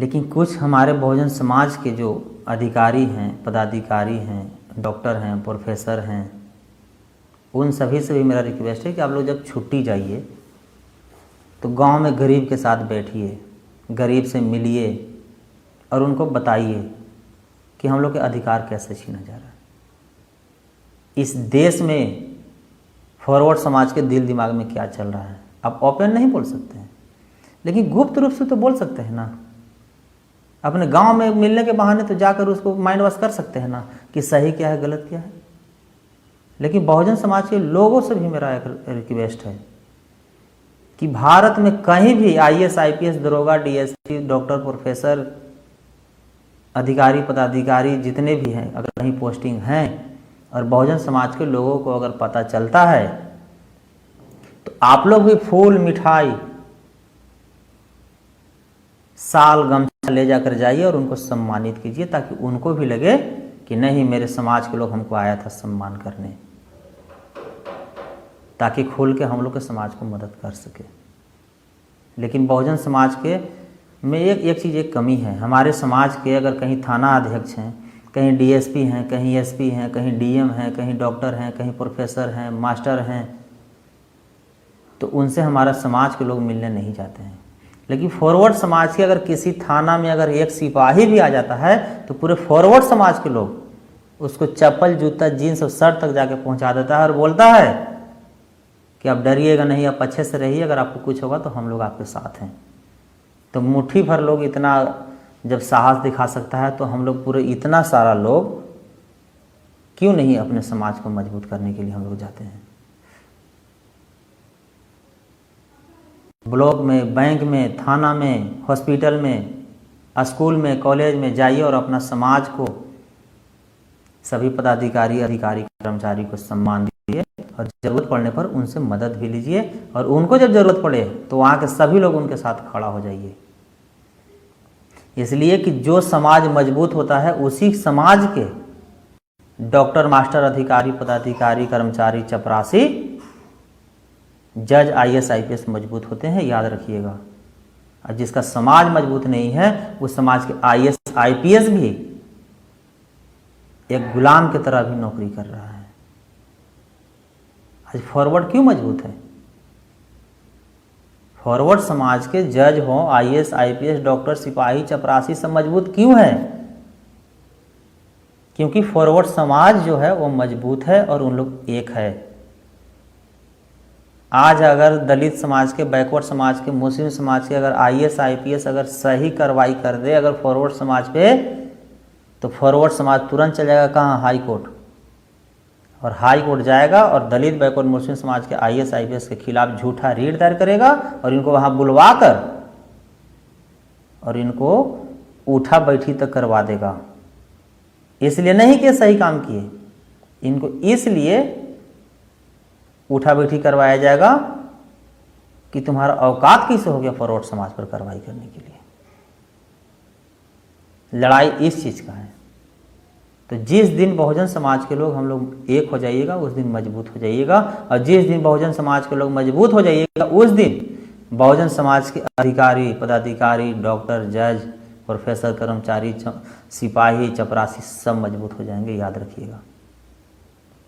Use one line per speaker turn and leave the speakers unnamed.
लेकिन कुछ हमारे बहुजन समाज के जो अधिकारी हैं, पदाधिकारी हैं, डॉक्टर हैं, प्रोफेसर हैं, उन सभी से भी मेरा रिक्वेस्ट है कि आप लोग जब छुट्टी जाइए तो गांव में गरीब के साथ बैठिए, गरीब से मिलिए और उनको बताइए कि हम लोग के अधिकार कैसे छीना जा रहा है। इस देश में फॉरवर्ड समाज के दिल दिमाग में क्या चल रहा है आप ओपन नहीं बोल सकते हैं, लेकिन गुप्त रूप से तो बोल सकते हैं ना। अपने गांव में मिलने के बहाने तो जाकर उसको माइंड वॉश कर सकते हैं ना कि सही क्या है, गलत क्या है। लेकिन बहुजन समाज के लोगों से भी मेरा एक रिक्वेस्ट है कि भारत में कहीं भी IAS, IPS, दरोगा, DSP, डॉक्टर, प्रोफेसर, अधिकारी, पदाधिकारी जितने भी हैं, अगर कहीं पोस्टिंग हैं और बहुजन समाज के लोगों को अगर पता चलता है तो आप लोग भी फूल, मिठाई, साल, गमछा ले जाकर जाइए और उनको सम्मानित कीजिए, ताकि उनको भी लगे कि नहीं, मेरे समाज के लोग हमको आया था सम्मान करने, ताकि खुल के हम लोग के समाज को मदद कर सके। लेकिन बहुजन समाज के में एक चीज़, एक कमी है। हमारे समाज के अगर कहीं थाना अध्यक्ष हैं, कहीं DSP हैं, कहीं SP हैं, कहीं DM हैं, कहीं डॉक्टर हैं, कहीं प्रोफेसर हैं, मास्टर हैं, तो उनसे हमारा समाज के लोग मिलने नहीं जाते हैं। लेकिन फॉरवर्ड समाज के अगर किसी थाना में अगर एक सिपाही भी आ जाता है तो पूरे फॉरवर्ड समाज के लोग उसको चप्पल, जूता, जीन्स और शर्ट तक जाके पहुंचा देता है और बोलता है कि आप डरिएगा नहीं, आप अच्छे से रहिए, अगर आपको कुछ होगा तो हम लोग आपके साथ हैं। तो मुट्ठी भर लोग इतना जब साहस दिखा सकता है तो हम लोग पूरे इतना सारा लोग क्यों नहीं अपने समाज को मजबूत करने के लिए हम लोग जाते हैं। ब्लॉक में, बैंक में, थाना में, हॉस्पिटल में, स्कूल में, कॉलेज में जाइए और अपना समाज को, सभी पदाधिकारी, अधिकारी, कर्मचारी को सम्मान दीजिए और ज़रूरत पड़ने पर उनसे मदद भी लीजिए और उनको जब ज़रूरत पड़े तो वहाँ के सभी लोग उनके साथ खड़ा हो जाइए। इसलिए कि जो समाज मजबूत होता है उसी समाज के डॉक्टर, मास्टर, अधिकारी, पदाधिकारी, कर्मचारी, चपरासी, जज, IAS, IPS मजबूत होते हैं, याद रखिएगा। और जिसका समाज मजबूत नहीं है उस समाज के IAS, IPS भी एक गुलाम की तरह भी नौकरी कर रहा है। आज फॉरवर्ड क्यों मजबूत है? फॉरवर्ड समाज के जज हो, IAS, IPS, डॉक्टर, सिपाही, चपरासी सब मजबूत क्यों है? क्योंकि फॉरवर्ड समाज जो है वो मजबूत है और उन लोग एक है। आज अगर दलित समाज के, बैकवर्ड समाज के, मुस्लिम समाज के अगर IAS, IPS अगर सही कार्रवाई कर दे अगर फॉरवर्ड समाज पे, तो फॉरवर्ड समाज तुरंत चल जाएगा कहाँ? High court. और हाई कोर्ट जाएगा और दलित, बैकवर्ड, मुस्लिम समाज के IAS, IPS के खिलाफ झूठा रीट दायर करेगा और इनको वहाँ बुलवा कर और इनको उठा बैठी तक करवा देगा। इसलिए नहीं कि सही काम किए, इनको इसलिए उठा बैठी करवाया जाएगा कि तुम्हारा औकात कैसे हो गया फॉरवर्ड समाज पर कार्रवाई करने के लिए। लड़ाई इस चीज़ का है। तो जिस दिन बहुजन समाज के लोग, हम लोग एक हो जाइएगा, उस दिन मजबूत हो जाइएगा। और जिस दिन बहुजन समाज के लोग मजबूत हो जाइएगा उस दिन बहुजन समाज के अधिकारी, पदाधिकारी, डॉक्टर, जज, प्रोफेसर, कर्मचारी, सिपाही, चपरासी सब मजबूत हो जाएंगे, याद रखिएगा।